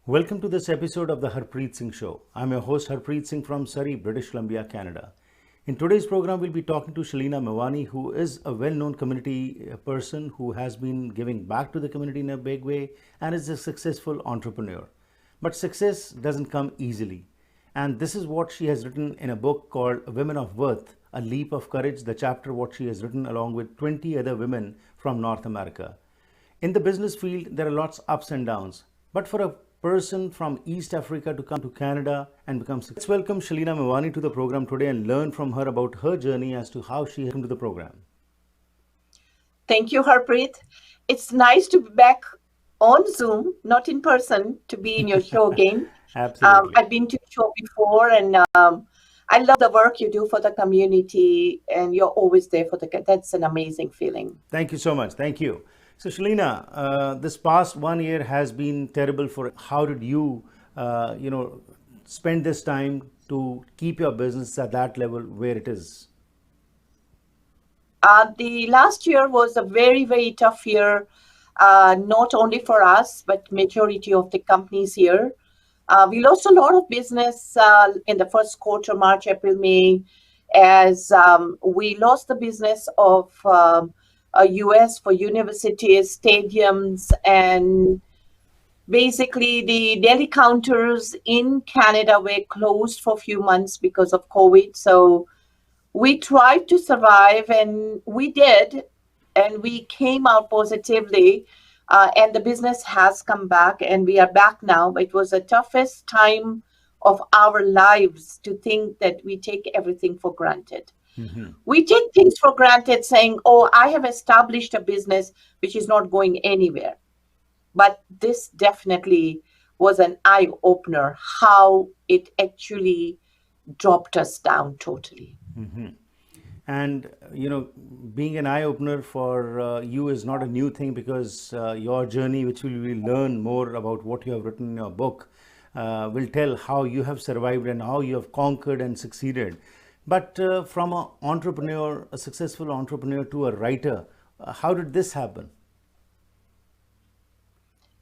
Welcome to this episode of the Harpreet Singh Show. I'm your host Harpreet Singh from Surrey, British Columbia, Canada. In today's program, we'll be talking to Shalina Mawani, who is a well-known community person who has been giving back to the community in a big way and is a successful entrepreneur. But success doesn't come easily. And this is what she has written in a book called Women of Worth, A Leap of Courage, the chapter what she has written along with 20 other women from North America. In the business field, there are lots ups and downs. But for a person from East Africa to come to Canada and become successful. Let's welcome Shalina Mawani to the program today and learn from her about her journey as to how she came to the program. Thank you, Harpreet. It's nice to be back on Zoom, not in person, to be in your show again. Absolutely. I've been to your show before, and I love the work you do for the community, and you're always there for that's an amazing feeling. Thank you so much. Thank you. So, Shalina, this past 1 year has been terrible for. How did you, spend this time to keep your business at that level where it is? The last year was a very, very tough year, not only for us, but majority of the companies here. We lost a lot of business in the first quarter, March, April, May, as we lost the business of US for universities, stadiums, and basically the deli counters in Canada were closed for a few months because of COVID. So we tried to survive, and we did, and we came out positively. And the business has come back, and we are back now. It was the toughest time of our lives to think that we take everything for granted. Mm-hmm. We take things for granted, saying, oh, I have established a business which is not going anywhere. But this definitely was an eye opener, how it actually dropped us down totally. Mm-hmm. And being an eye opener for you is not a new thing because your journey, which we will learn more about what you have written in your book, will tell how you have survived and how you have conquered and succeeded. But from an entrepreneur, a successful entrepreneur, to a writer, how did this happen?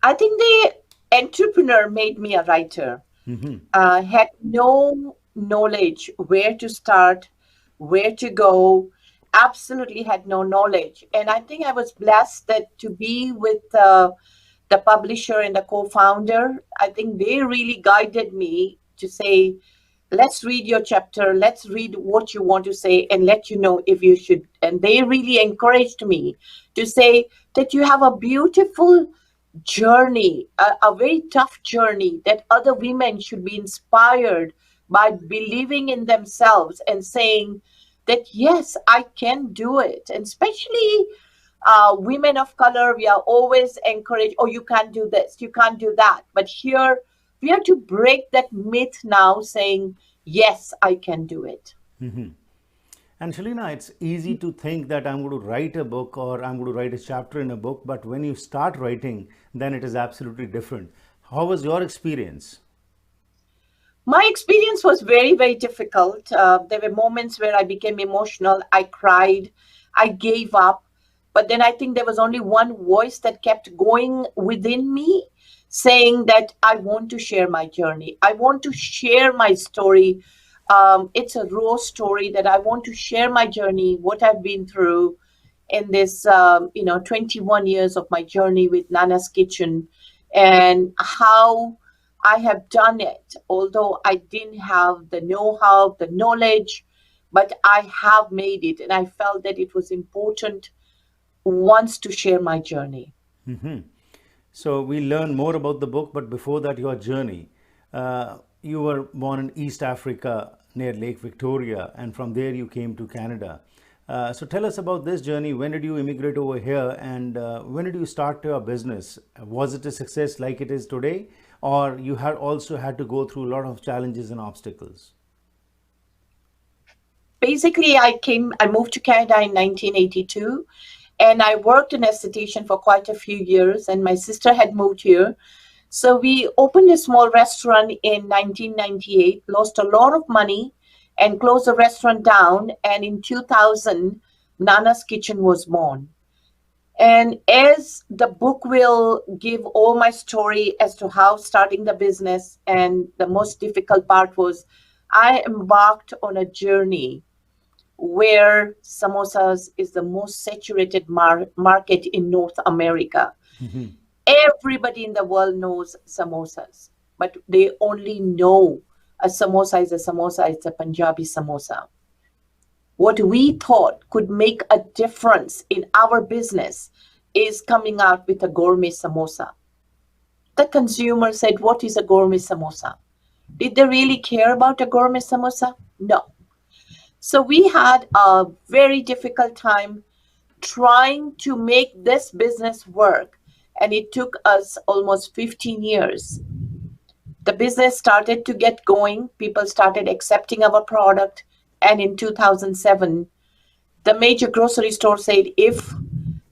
I think the entrepreneur made me a writer. Mm-hmm. Had no knowledge where to start, where to go, absolutely had no knowledge. And I think I was blessed that to be with the publisher and the co-founder. I think they really guided me to say, let's read your chapter, let's read what you want to say, and let you know if you should. And they really encouraged me to say that you have a beautiful journey, a very tough journey, that other women should be inspired by believing in themselves and saying that, yes, I can do it. And especially women of color, we are always encouraged, oh, you can't do this, you can't do that. But here, we have to break that myth now, saying, yes, I can do it. Mm-hmm. And Shalina, it's easy to think that I'm going to write a book or I'm going to write a chapter in a book, but when you start writing, then it is absolutely different. How was your experience? My experience was very, very difficult. There were moments where I became emotional. I cried. I gave up. But then I think there was only one voice that kept going within me, saying that I want to share my journey. I want to share my story. It's a raw story that I want to share my journey, what I've been through in this, 21 years of my journey with Nana's Kitchen, and how I have done it. Although I didn't have the know-how, the knowledge, but I have made it. And I felt that it was important once to share my journey. Mm-hmm. So we learn more about the book, but before that, your journey. You were born in East Africa near Lake Victoria, and from there you came to Canada. So tell us about this journey. When did you immigrate over here, and when did you start your business? Was it a success like it is today, or you had also had to go through a lot of challenges and obstacles? Basically, I moved to Canada in 1982, and I worked in esthetician for quite a few years, and my sister had moved here. So we opened a small restaurant in 1998, lost a lot of money, and closed the restaurant down. And in 2000, Nana's Kitchen was born. And as the book will give all my story as to how starting the business, and the most difficult part was I embarked on a journey where samosas is the most saturated market in North America. Mhm. Everybody in the world knows samosas, but they only know a samosa is a samosa, it's a Punjabi samosa. What we thought could make a difference in our business is coming out with a gourmet samosa. The consumer said, "What is a gourmet samosa?" Did they really care about a gourmet samosa? No. So we had a very difficult time trying to make this business work. And it took us almost 15 years. The business started to get going, people started accepting our product. And in 2007, the major grocery store said, if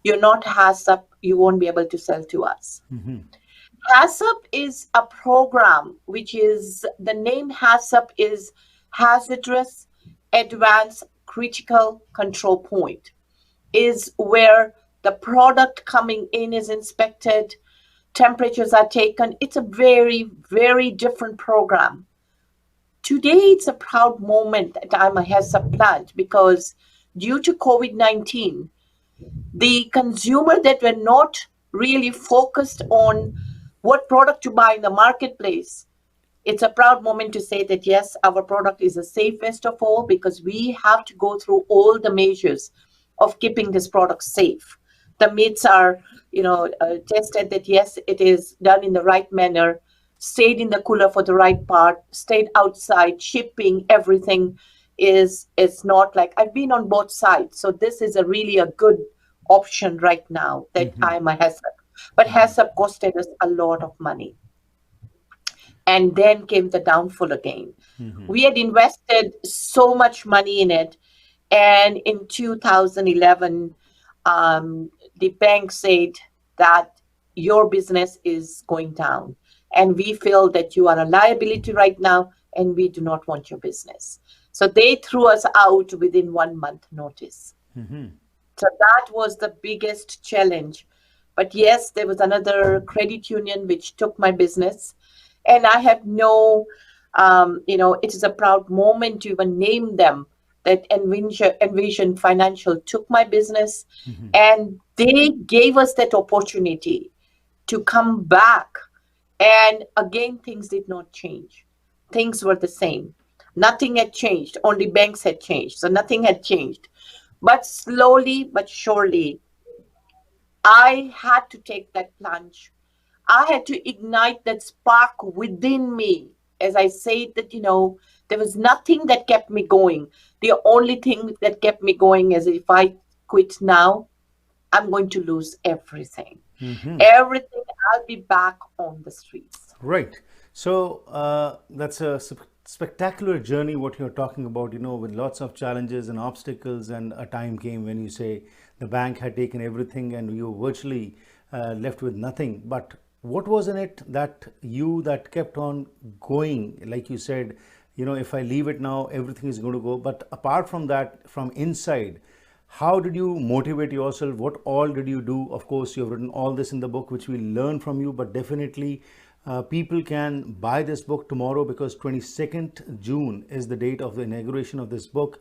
you're not HACCP, you won't be able to sell to us. Mhm. HACCP is a program which is, the name HACCP is Hazardous Advanced Critical Control Point, is where the product coming in is inspected, temperatures are taken. It's a very, very different program. Today, it's a proud moment that I'm a HACCP plant because due to COVID-19, the consumer that were not really focused on what product to buy in the marketplace, it's a proud moment to say that yes, our product is the safest of all because we have to go through all the measures of keeping this product safe. The meats are, tested that yes, it is done in the right manner, stayed in the cooler for the right part, stayed outside, shipping, everything is not like, I've been on both sides. So this is a really a good option right now that Mhm. I'm a HACCP. But HACCP costed us a lot of money. And then came the downfall again. Mhm. We had invested so much money in it. And in 2011, the bank said that your business is going down. And we feel that you are a liability right now, and we do not want your business. So they threw us out within 1 month notice. Mhm. So that was the biggest challenge. But yes, there was another credit union which took my business. And I have no, it is a proud moment to even name them that Envision Financial took my business, Mhm. and they gave us that opportunity to come back. And again, things did not change. Things were the same. Nothing had changed. Only banks had changed. So nothing had changed. But slowly but surely, I had to take that plunge. I had to ignite that spark within me. As I said, that, there was nothing that kept me going. The only thing that kept me going is if I quit now, I'm going to lose everything. Mhm. Everything, I'll be back on the streets. Right. So that's a spectacular journey, what you're talking about, with lots of challenges and obstacles. And a time came when you say the bank had taken everything and you were virtually left with nothing. But what was in it that kept on going? Like you said, if I leave it now, everything is going to go. But apart from that, from inside, how did you motivate yourself? What all did you do? Of course, you've written all this in the book, which we learn from you, but definitely people can buy this book tomorrow because 22nd June is the date of the inauguration of this book.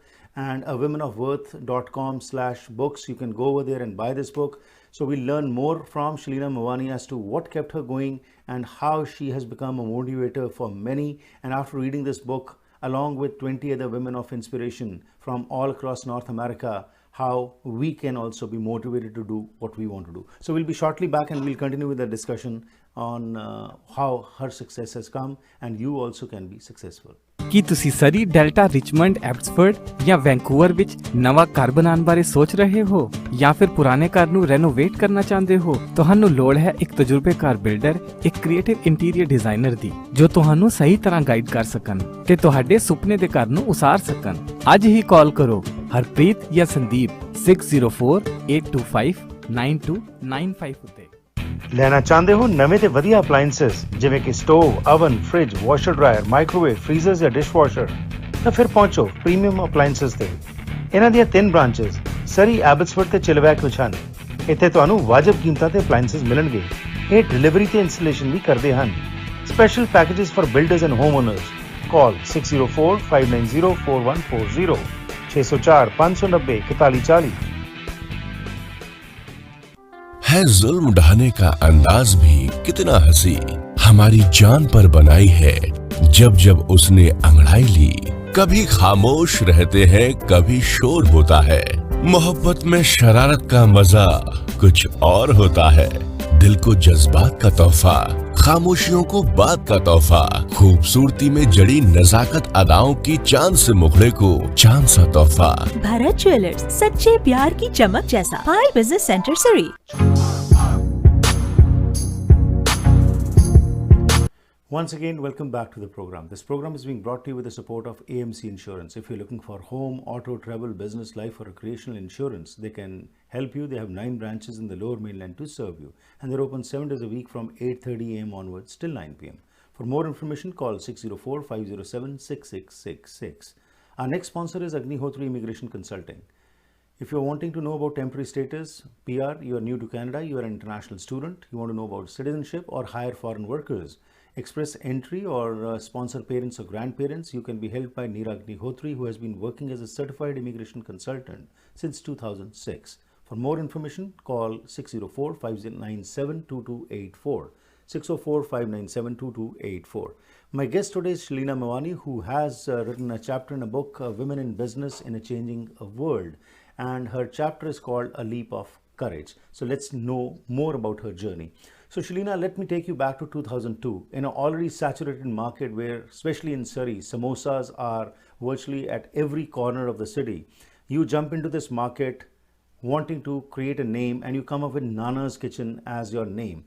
And a womenofworth.com/books, you can go over there and buy this book. So we'll learn more from Shalina Mawani as to what kept her going and how she has become a motivator for many. And after reading this book, along with 20 other women of inspiration from all across North America, how we can also be motivated to do what we want to do. So we'll be shortly back and we'll continue with the discussion on how her success has come and you also can be successful. ਕੀ ਤੁਸੀਂ ਸਰੀ, delta, Richmond, Abbotsford ਜਾਂ Vancouver ਵਿੱਚ ਨਵਾਂ ਘਰ ਬਣਾਉਣ ਬਾਰੇ ਸੋਚ ਰਹੇ ਹੋ ਜਾਂ ਫਿਰ ਪੁਰਾਣੇ ਘਰ ਨੂੰ ਰੈਨੋਵੇਟ ਕਰਨਾ ਚਾਹੁੰਦੇ ਹੋ? ਤੁਹਾਨੂੰ ਲੋੜ ਹੈ ਇੱਕ ਤਜਰਬੇਕਾਰ ਬਿਲਡਰ, ਇੱਕ ਕ੍ਰੀਏਟਿਵ ਇੰਟੀਰੀਅਰ ਡਿਜ਼ਾਈਨਰ ਦੀ ਜੋ ਤੁਹਾਨੂੰ ਸਹੀ ਤਰ੍ਹਾਂ ਗਾਈਡ ਕਰ ਸਕਣ ਤੇ ਤੁਹਾਡੇ ਸੁਪਨੇ ਦੇ ਘਰ ਨੂੰ ਉਸਾਰ ਸਕਣ। ਅੱਜ ਹੀ ਕਾਲ ਕਰੋ ਹਰਪ੍ਰੀਤ ਜਾਂ ਸੰਦੀਪ 6048259295 ਉੱਤੇ। ਲੈਣਾ ਚਾਹੁੰਦੇ ਹੋ ਨਵੇਂ ਤੇ ਵਧੀਆ ਅਪਲਾਈਐਂਸਸ ਜਿਵੇਂ ਕਿ stove, oven, fridge, washer dryer, microwave, freezers ਜਾਂ ਡਿਸ਼ਵਾਸ਼ਰ, ਤਾਂ ਫਿਰ ਪਹੁੰਚੋ ਪ੍ਰੀਮੀਅਮ ਅਪਲਾਈਐਂਸਸ ਤੇ। ਇਹਨਾਂ ਦੀਆਂ 3 ਬ੍ਰਾਂਚਸ ਸਰੀ, ਐਬਸਫੋਰਡ ਤੇ ਚਿਲਵੈਕ ਵਿੱਚ ਹਨ। ਇੱਥੇ ਤੁਹਾਨੂੰ ਵਾਜਬ ਕੀਮਤਾਂ ਤੇ ਅਪਲਾਈਐਂਸਸ ਮਿਲਣਗੇ। ਇਹ ਡਿਲੀਵਰੀ ਤੇ ਇੰਸਟਾਲੇਸ਼ਨ ਵੀ ਕਰਦੇ ਹਨ। Special packages for builders and home honours. Call 6045904140 604 590 4140। है जुल्म ढाने का अंदाज भी कितना हंसी, हमारी जान पर बनाई है जब जब उसने अंगड़ाई ली। कभी खामोश रहते हैं, कभी शोर होता है। मोहब्बत में शरारत का मजा कुछ और होता है। दिल को जज्बात का तोहफा, खामोशियों को बात का तोहफा, खूबसूरती में जड़ी नजाकत अदाओं की चांद से मुखड़े को चांद सा तोहफा। भारत ज्वेलर्स, सच्चे प्यार की चमक जैसा। पायल बिजनेस सेंटर सरी। Once again, welcome back to the program. This program is being brought to you with the support of AMC Insurance. If you're looking for home, auto, travel, business, life or recreational insurance, they can help you. They have 9 branches in the lower mainland to serve you. And they're open 7 days a week from 8:30 a.m. onwards till 9 p.m. For more information, call 604-507-6666. Our next sponsor is Agnihotri Immigration Consulting. If you're wanting to know about temporary status, PR, you are new to Canada, you are an international student, you want to know about citizenship or hire foreign workers, express entry or sponsor parents or grandparents, you can be helped by Neera Agnihotri, who has been working as a certified immigration consultant since 2006. For more information, call 604-597-2284. 604-597-2284. My guest today is Shalina Mawani, who has written a chapter in a book, Women in Business in a Changing World. And her chapter is called A Leap of Courage. So let's know more about her journey. So Shalina, let me take you back to 2002 in an already saturated market where, especially in Surrey, samosas are virtually at every corner of the city. You jump into this market wanting to create a name and you come up with Nana's Kitchen as your name.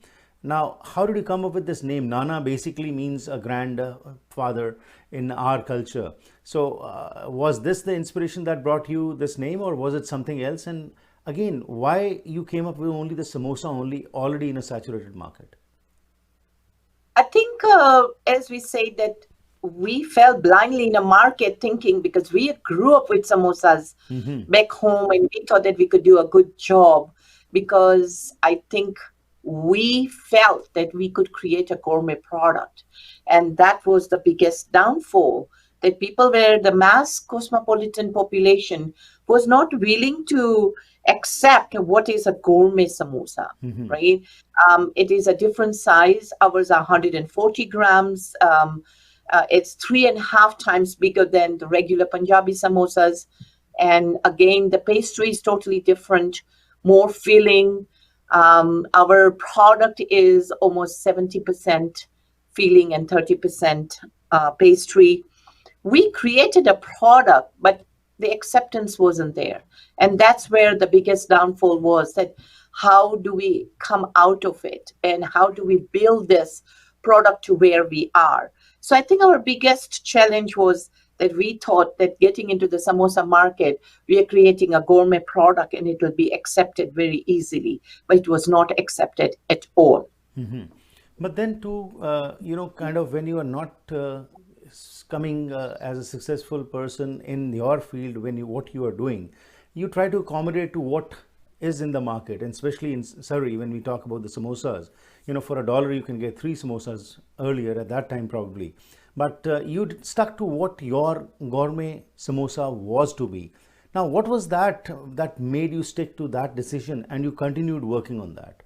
Now, how did you come up with this name? Nana basically means a grandfather in our culture. So was this the inspiration that brought you this name, or was it something else? And again, why you came up with only the samosa only already in a saturated market? I think, as we say, that we fell blindly in a market thinking, because we grew up with samosas back home and we thought that we could do a good job, because I think we felt that we could create a gourmet product. And that was the biggest downfall, that people were, the mass cosmopolitan population was not willing to accept what is a gourmet samosa, right? It is a different size. Ours are 140 grams. It's 3.5 times bigger than the regular Punjabi samosas. And again, the pastry is totally different, more filling. Our product is almost 70% filling and 30% pastry. We created a product, but the acceptance wasn't there. And that's where the biggest downfall was, that how do we come out of it and how do we build this product to where we are? So I think our biggest challenge was that we thought that getting into the samosa market, we are creating a gourmet product and it will be accepted very easily, but it was not accepted at all. But then to, kind of when you are not coming as a successful person in your field, what you are doing, you try to accommodate to what is in the market. And especially in Surrey, when we talk about the samosas, for $1 you can get 3 samosas earlier at that time probably. But you stuck to what your gourmet samosa was to be. Now, what was that made you stick to that decision and you continued working on that?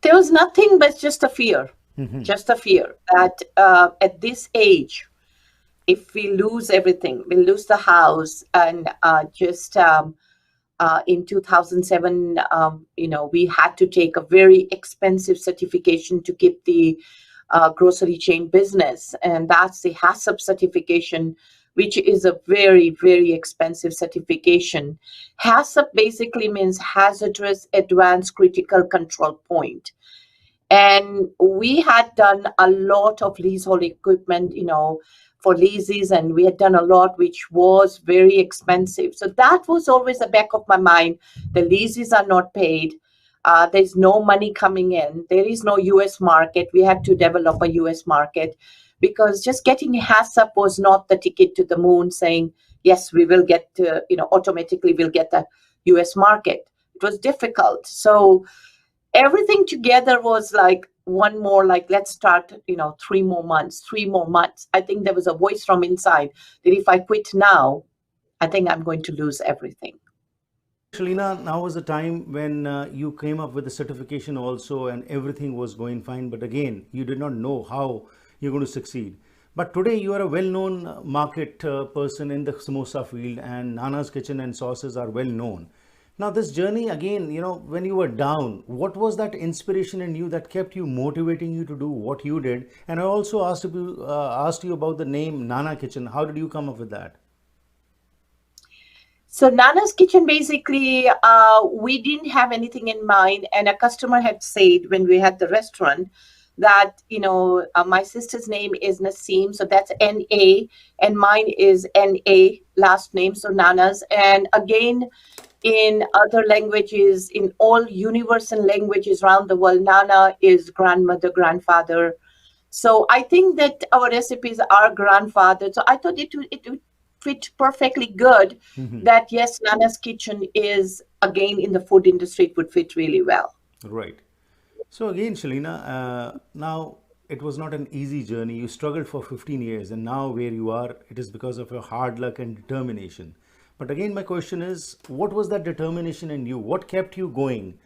There was nothing but just a fear, just a fear that at this age, if we lose everything, we lose the house, and in 2007, we had to take a very expensive certification to keep the grocery chain business, and that's the HACCP certification, which is a very, very expensive certification. HACCP basically means Hazardous Advanced Critical Control Point. And we had done a lot of leasehold equipment, for leases, and we had done a lot which was very expensive. So that was always the back of my mind. The leases are not paid. There's no money coming in. There is no US market. We had to develop a US market, because just getting HACCP was not the ticket to the moon saying, yes, we will get, automatically we'll get the US market. It was difficult. So everything together was like one more, like, let's start, 3 more months. I think there was a voice from inside that if I quit now, I think I'm going to lose everything. Shalina, now was the time when you came up with the certification also and everything was going fine. But again, you did not know how you're going to succeed. But today you are a well-known market person in the samosa field, and Nana's Kitchen and Sauces are well known. Now this journey again, when you were down, what was that inspiration in you that kept you motivating you to do what you did? And I also asked you about the name Nana Kitchen. How did you come up with that? So Nana's Kitchen, basically, we didn't have anything in mind. And a customer had said when we had the restaurant that, my sister's name is Naseem. So that's N-A, and mine is N-A, last name. So Nana's. And again, in other languages, in all universal languages around the world, Nana is grandmother, grandfather. So I think that our recipes are grandfather. So I thought it would fit perfectly good that, yes, Nana's Kitchen is, again, in the food industry, it would fit really well. Right. So again, Shalina, now it was not an easy journey. You struggled for 15 years, and now where you are, it is because of your hard luck and determination. But again, my question is, what was that determination in you? What kept you going?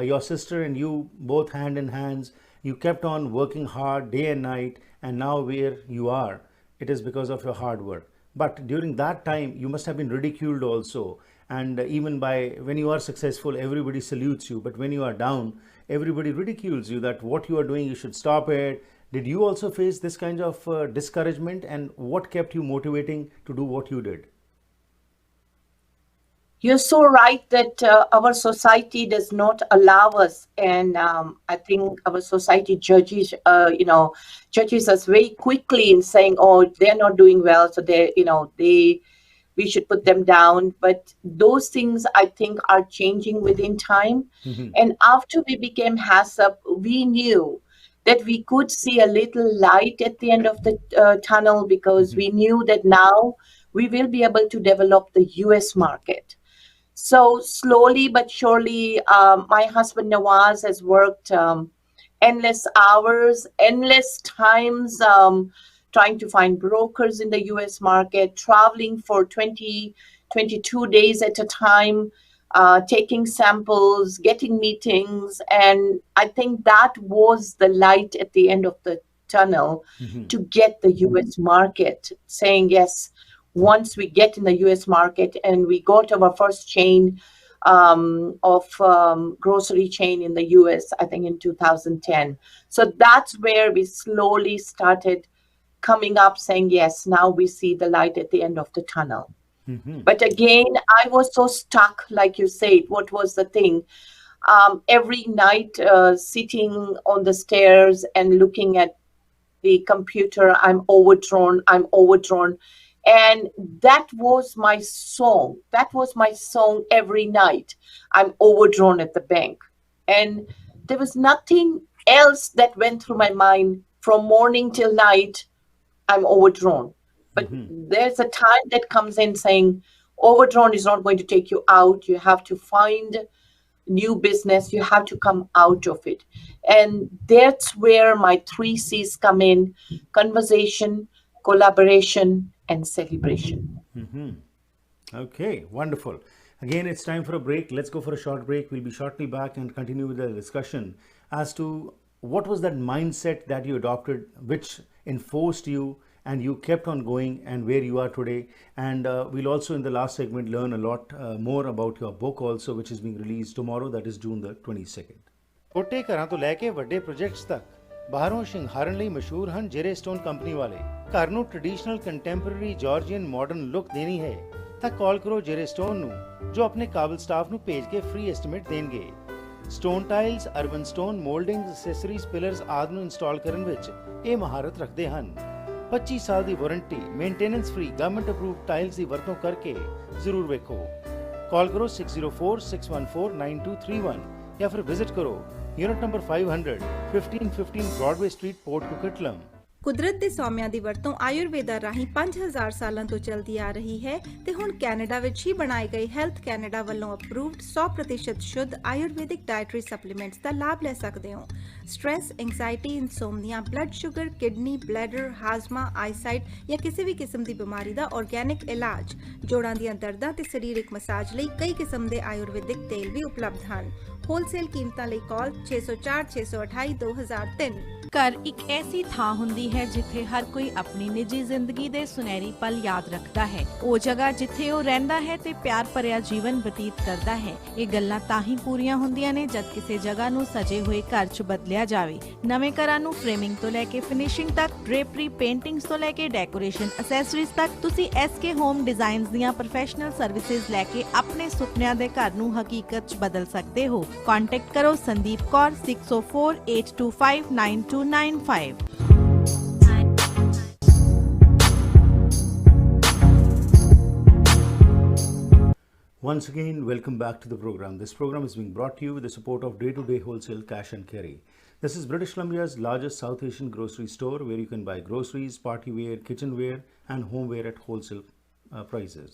Your sister and you, both hand in hands, you kept on working hard day and night, and now where you are, it is because of your hard work. But during that time, you must have been ridiculed also. And even when you are successful, everybody salutes you. But when you are down, everybody ridicules you that what you are doing, you should stop it. Did you also face this kind of discouragement? And what kept you motivating to do what you did? You're so right that our society does not allow us, and I think our society judges us very quickly in saying, "Oh, they're not doing well, so we should put them down." But those things, I think, are changing within time. And after we became HACCP, we knew that we could see a little light at the end of the tunnel, because we knew that now we will be able to develop the US market. So slowly but surely, my husband Nawaz has worked endless hours, endless times, trying to find brokers in the US market, traveling for 22 days at a time, taking samples, getting meetings. And I think that was the light at the end of the tunnel to get the US market, saying, yes, once we get in the US market, and we got our first chain of grocery chain in the US, I think in 2010. So that's where we slowly started coming up saying, yes, now we see the light at the end of the tunnel. But again, I was so stuck, like you said. What was the thing? Every night sitting on the stairs and looking at the computer, I'm overdrawn. And that was my song. That was my song every night. I'm overdrawn at the bank. And there was nothing else that went through my mind from morning till night. I'm overdrawn. But there's a time that comes in saying, overdrawn is not going to take you out. You have to find new business. You have to come out of it. And that's where my 3 C's come in: conversation, collaboration, and celebration. Okay, wonderful. Again, it's time for a break. Let's go for a short break. We'll be shortly back and continue with the discussion as to what was that mindset that you adopted, which enforced you and you kept on going, and where you are today. And we'll also in the last segment learn a lot more about your book also, which is being released tomorrow, that is June the 22nd. ਛੋਟੇ ਘਰਾਂ ਤੋਂ ਲੈ ਕੇ ਵੱਡੇ projects ਤੱਕ ਬਾਹਰੋਂ ਸ਼ਿੰਗਾਰਨ ਲਈ ਮਸ਼ਹੂਰ ਹਨ ਜੇਰੇ ਸਟੋਨ ਕੰਪਨੀ ਵਾਲੇ। ਘਰ ਨੂੰ traditional contemporary Georgian modern look ਦੇਣੀ ਹੈ ਤਾਂ ਕਾਲ ਕਰੋ ਜੇਰੇ ਸਟੋਨ ਨੂੰ, ਜੋ ਆਪਣੇ ਕਾਬਲ ਸਟਾਫ ਨੂੰ ਭੇਜ ਕੇ ਫ੍ਰੀ ਐਸਟੀਮੇਟ ਦੇਣਗੇ। Stone tiles, urban stone, ਮੋਲਡਿੰਗਸ, accessories, pillars ਆਦਿ ਨੂੰ ਇੰਸਟਾਲ ਕਰਨ ਵਿੱਚ ਇਹ ਮਹਾਰਤ ਰੱਖਦੇ ਹਨ। 25 ਸਾਲ ਦੀ warranty, maintenance free, government approved tiles ਦੀ ਵਰਤੋਂ ਕਰਕੇ ਜ਼ਰੂਰ ਵੇਖੋ। ਕਾਲ ਕਰੋ 6046149231 या फिर विजिट करो unit number 500, 1515 Broadway Street, Port Coquitlam. ਕੁਦਰਤ ਦੇ ਸੌਮਿਆਂ ਦੀ ਵਰਤੋਂ ਆਯੁਰਵੇਦਾ ਰਾਹੀਂ 5000 ਸਾਲਾਂ ਤੋਂ ਚੱਲਦੀ ਆ ਰਹੀ ਹੈ ਤੇ ਹੁਣ ਕੈਨੇਡਾ ਵਿੱਚ ਹੀ ਬਣਾਏ ਗਏ ਹੈਲਥ ਕੈਨੇਡਾ ਵੱਲੋਂ ਅਪਰੂਵਡ 100% ਸ਼ੁੱਧ ਆਯੁਰਵੈਦਿਕ ਡਾਇਟਰੀ ਸਪਲੀਮੈਂਟਸ ਦਾ ਲਾਭ ਲੈ ਸਕਦੇ ਹੋ। Stress, anxiety, insomnia, blood sugar, kidney, bladder, ਹਾਜ਼ਮਾ, ਆਈਸਾਈਟ ਜਾਂ ਕਿਸੇ ਵੀ ਕਿਸਮ ਦੀ ਬਿਮਾਰੀ ਦਾ ਆਰਗੈਨਿਕ ਇਲਾਜ, ਜੋੜਾਂ ਦੀਆਂ ਦਰਦਾਂ ਤੇ ਸਰੀਰਕ ਮਸਾਜ ਲਈ ਕਈ ਕਿਸਮ ਦੇ ਆਯੁਰਵੈਦਿਕ ਤੇਲ ਵੀ ਉਪਲਬਧ ਹਨ। ਹੋਲਸੇਲ ਕੀਮਤਾਂ ਲਈ ਕਾਲ 604 628 2003। ਘਰ ਇੱਕ ਐਸੀ ਥਾਂ ਹੁੰਦੀ ਹੈ ਜਿੱਥੇ ਹਰ ਕੋਈ ਆਪਣੀ ਨਿੱਜੀ ਜ਼ਿੰਦਗੀ ਦੇ ਸੁਨਹਿਰੀ ਪਲ ਯਾਦ ਰੱਖਦਾ ਹੈ। ਉਹ ਜਗ੍ਹਾ ਜਿੱਥੇ ਉਹ ਰਹਿੰਦਾ ਹੈ ਤੇ ਪਿਆਰ ਭਰਿਆ ਜੀਵਨ ਬਤੀਤ ਕਰਦਾ ਹੈ। ਇਹ ਗੱਲਾਂ ਤਾਂ ਹੀ ਪੂਰੀਆਂ ਹੁੰਦੀਆਂ ਨੇ ਜਦ ਕਿਸੇ ਜਗ੍ਹਾ ਨੂੰ ਸਜੇ ਹੋਏ ਘਰ 'ਚ ਬਦਲਿਆ ਜਾਵੇ। ਨਵੇਂ ਘਰਾਂ ਨੂੰ ਫਰੇਮਿੰਗ ਤੋਂ ਲੈ ਕੇ ਫਿਨਿਸ਼ਿੰਗ ਤੱਕ, ਡ੍ਰੇਪਰੀ, ਪੇਂਟਿੰਗਸ ਤੋਂ ਲੈ ਕੇ ਡੈਕੋਰੇਸ਼ਨ, ਅਸੈਸਰੀਜ਼ ਤੱਕ ਤੁਸੀਂ SK ਹੋਮ ਡਿਜ਼ਾਈਨਸ ਦੀਆਂ ਪ੍ਰੋਫੈਸ਼ਨਲ ਸਰਵਿਸਿਜ਼ ਲੈ ਕੇ ਆਪਣੇ ਸੁਪਨਿਆਂ ਦੇ ਘਰ ਨੂੰ ਹਕੀਕਤ 'ਚ ਬਦਲ ਸਕਦੇ ਹੋ। ਕੰਟੈਕਟ ਕਰੋ Sandeep Kaur 6048259295। Once again, welcome back to the program. This program is being brought to you with the support of Day-to-Day Wholesale Cash and Carry. This is British Columbia's largest South Asian grocery store where you can buy groceries, party wear, kitchenware and homeware at wholesale prices.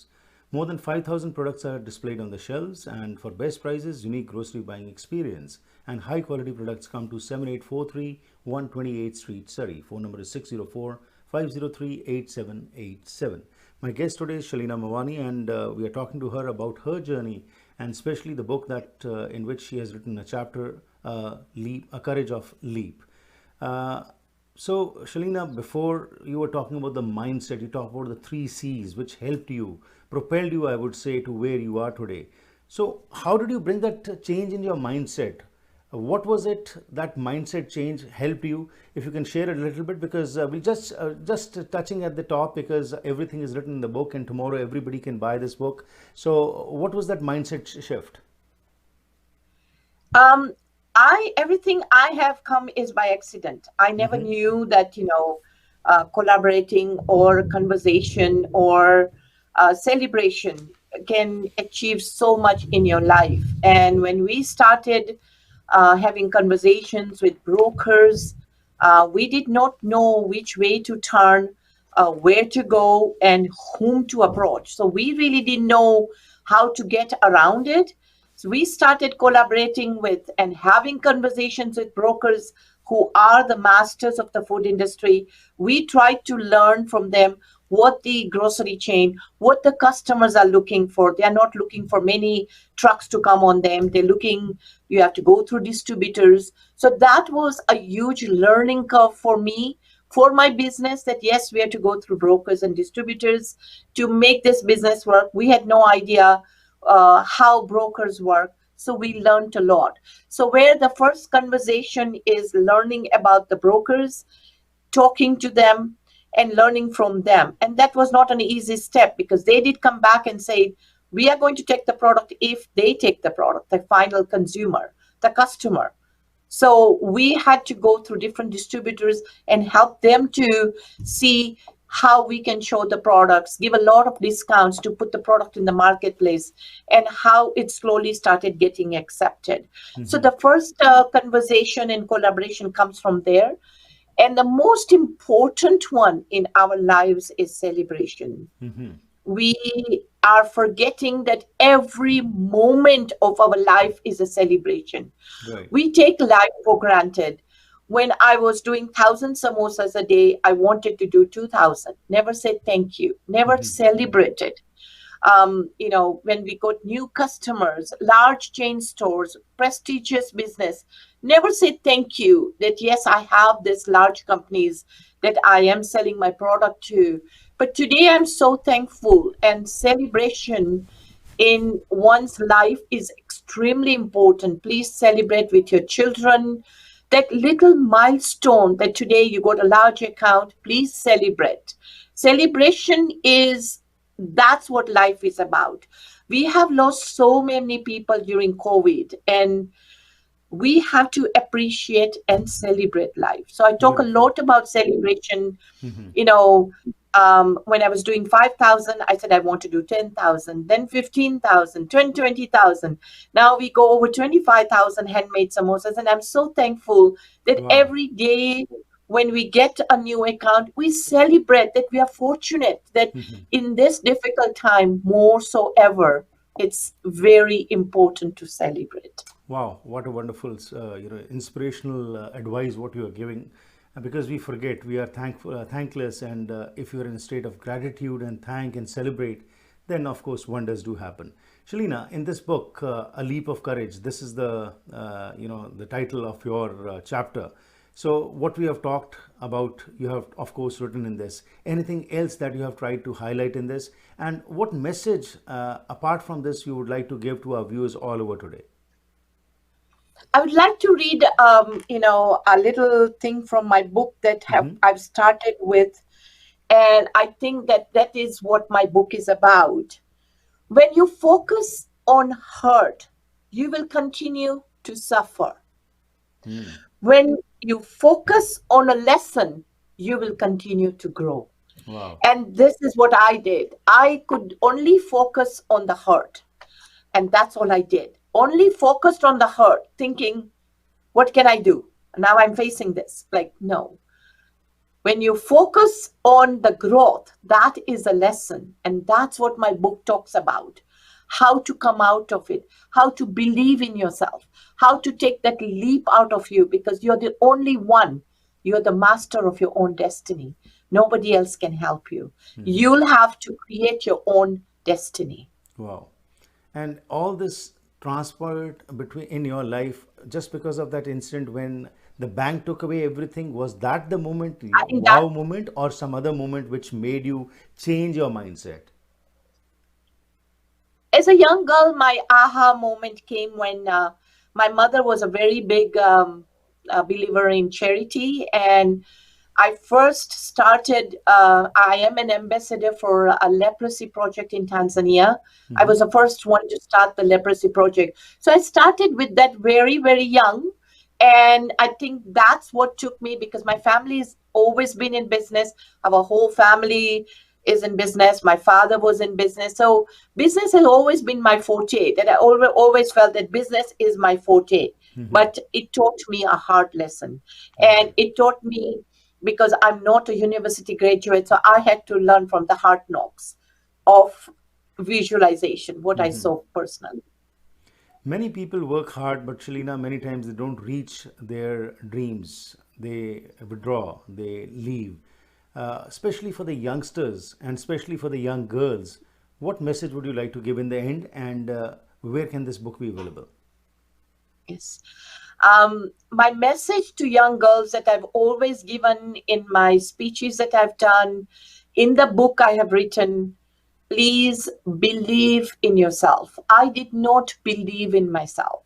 More than 5,000 products are displayed on the shelves, and for best prices, unique grocery buying experience and high quality products, come to 7843 128th Street, Surrey. Phone number is 604-503-8787. My guest today is Shalina Mawani, and we are talking to her about her journey and especially the book that in which she has written a chapter, Leap, A Courage of Leap. So, Shalina, before you were talking about the mindset, you talked about the 3 C's which helped you, propelled you, I would say, to where you are today. So, how did you bring that change in your mindset? What was it that mindset change helped you? If you can share a little bit, because we just touching at the top, because everything is written in the book and tomorrow everybody can buy this book. So, what was that mindset shift? Everything I have come is by accident. I never knew that, collaborating or conversation or celebration can achieve so much in your life. And when we started having conversations with brokers, we did not know which way to turn, where to go, and whom to approach. So we really didn't know how to get around it. So we started collaborating with and having conversations with brokers who are the masters of the food industry. We tried to learn from them what the grocery chain, what the customers are looking for. They are not looking for many trucks to come on them. They're looking, you have to go through distributors. So that was a huge learning curve for me, for my business, that yes, we have to go through brokers and distributors to make this business work. We had no idea how brokers work. So we learned a lot. So where the first conversation is learning about the brokers, talking to them and learning from them. And that was not an easy step, because they did come back and say, we are going to take the product if they take the product, the final consumer, the customer. So we had to go through different distributors and help them to see how we can show the products, give a lot of discounts to put the product in the marketplace, and how it slowly started getting accepted. So the first conversation and collaboration comes from there. And the most important one in our lives is celebration. We are forgetting that every moment of our life is a celebration. Right. We take life for granted. When I was doing 1,000 samosas a day, I wanted to do 2,000. Never said thank you. Never celebrated. When we got new customers, large chain stores, prestigious business, never said thank you that yes, I have this large companies that I am selling my product to. But today I'm so thankful, and celebration in one's life is extremely important. Please celebrate with your children. That little milestone that today you got a large account, please celebrate. Celebration that's what life is about. We have lost so many people during COVID, and we have to appreciate and celebrate life. So I talk a lot about celebration. When I was doing 5,000, I said I want to do 10,000, then 15,000, 20,000. Now we go over 25,000 handmade samosas, and I'm so thankful that every day when we get a new account, we celebrate that we are fortunate that in this difficult time, more so ever, it's very important to celebrate. Wow, what a wonderful, inspirational advice what you are giving. Because we forget, we are thankful, thankless, and if you are in a state of gratitude and thank and celebrate, then of course wonders do happen. Shalina, in this book, A Leap of Courage, this is the the title of your chapter. So what we have talked about, you have of course written in this. Anything else that you have tried to highlight in this, and what message apart from this you would like to give to our viewers all over today? I would like to read, a little thing from my book that I've started with, and I think that is what my book is about. When you focus on hurt, you will continue to suffer. When you focus on a lesson, you will continue to grow. Wow. And this is what I did. I could only focus on the hurt. And that's all I did. Only focused on the hurt, thinking, what can I do? Now I'm facing this. Like, no. When you focus on the growth, that is a lesson. And that's what my book talks about. How to come out of it, how to believe in yourself, how to take that leap out of you, because you're the only one. You're the master of your own destiny. Nobody else can help you. You'll have to create your own destiny. Wow. And all this transpired between in your life just because of that incident when the bank took away everything. Was that the moment, I think wow moment, or some other moment which made you change your mindset? As a young girl, my aha moment came when my mother was a very big believer in charity, and I first started, I am an ambassador for a leprosy project in Tanzania. I was the first one to start the leprosy project. So I started with that very, very young. And I think that's what took me, because my family has always been in business. Our whole family is in business. My father was in business. So business has always been my forte, that I always felt that business is my forte. But it taught me a hard lesson. And it taught me, because I'm not a university graduate, so I had to learn from the hard knocks of visualization, what I saw personally. Many people work hard, but Shalina, many times they don't reach their dreams. They withdraw, they leave. Especially for the youngsters and especially for the young girls, what message would you like to give in the end, and where can this book be available? Yes. My message to young girls that I've always given in my speeches that I've done, in the book I have written, please believe in yourself. I did not believe in myself.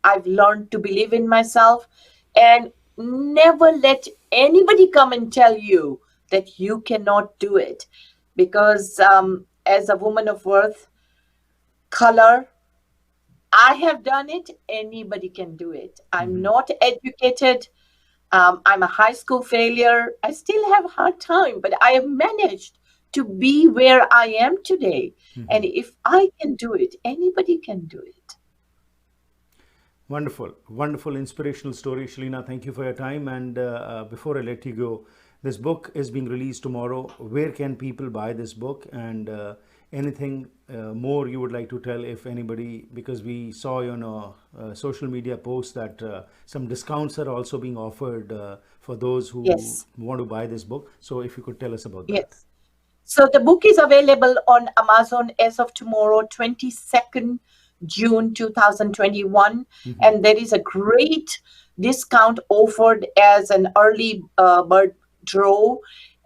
I've learned to believe in myself, and never let anybody come and tell you that you cannot do it. Because as a woman of worth, color, I have done it. Anybody can do it. I'm not educated. I'm a high school failure. I still have a hard time, but I have managed to be where I am today. And if I can do it, anybody can do it. Wonderful, wonderful, inspirational story, Shalina. Thank you for your time. And before I let you go, this book is being released tomorrow. Where can people buy this book? And anything more you would like to tell, if anybody, because we saw social media posts that some discounts are also being offered for those who want to buy this book. So if you could tell us about that. Yes. So the book is available on Amazon as of tomorrow, 22nd June 2021. And there is a great discount offered as an early bird draw.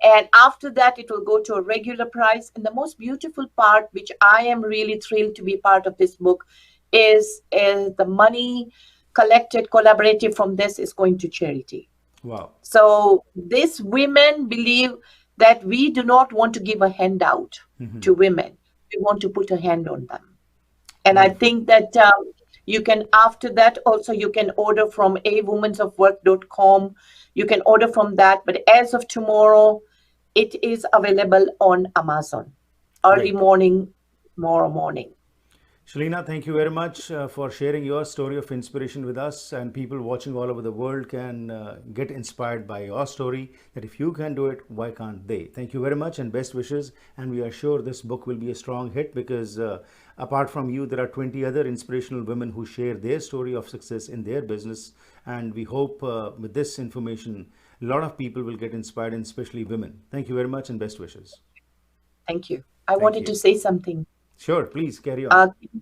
And after that, it will go to a regular price. And the most beautiful part, which I am really thrilled to be part of this book, is the money collected, collaborative from this is going to charity. Wow. So these women believe that we do not want to give a handout to women. We want to put a hand on them. And I think that you can, after that, also you can order from awomensofwork.com. You can order from that. But as of tomorrow, it is available on Amazon. Early morning, tomorrow morning. Shalina, thank you very much for sharing your story of inspiration with us, and people watching all over the world can get inspired by your story, that if you can do it, why can't they? Thank you very much and best wishes, and we are sure this book will be a strong hit because apart from you, there are 20 other inspirational women who share their story of success in their business, and we hope with this information, a lot of people will get inspired, and especially women. Thank you very much and best wishes. Thank you. I Thank wanted you. to say something. Sure, please carry on. Yeah.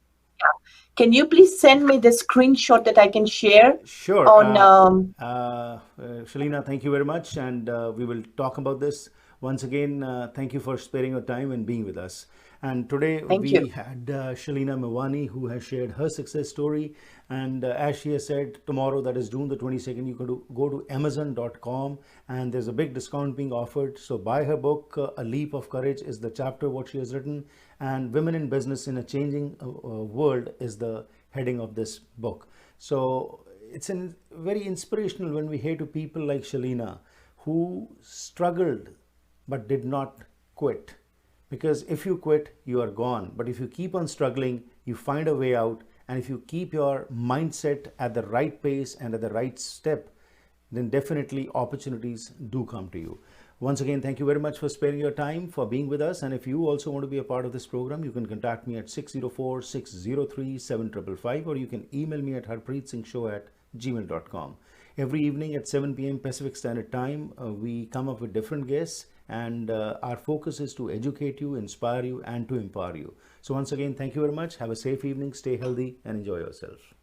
Can you please send me the screenshot that I can share Sure. on Shalina, thank you very much. And we will talk about this. Once again, thank you for sparing your time and being with us. And today Thank we you. had Shalina Mawani, who has shared her success story. And as she has said, tomorrow, that is June the 22nd, you can go to Amazon.com and there's a big discount being offered. So buy her book, A Leap of Courage is the chapter what she has written. And Women in Business in a Changing World is the heading of this book. So it's very inspirational when we hear to people like Shalina who struggled but did not quit. Because if you quit, you are gone. But if you keep on struggling, you find a way out. And if you keep your mindset at the right pace and at the right step, then definitely opportunities do come to you. Once again, thank you very much for sparing your time, for being with us. And if you also want to be a part of this program, you can contact me at 604-603-7555, or you can email me at harpreetsinghshow@gmail.com. Every evening at 7 p.m. Pacific Standard Time, we come up with different guests, and our focus is to educate you, inspire you, and to empower you. So once again, thank you very much. Have a safe evening, stay healthy, and enjoy yourself.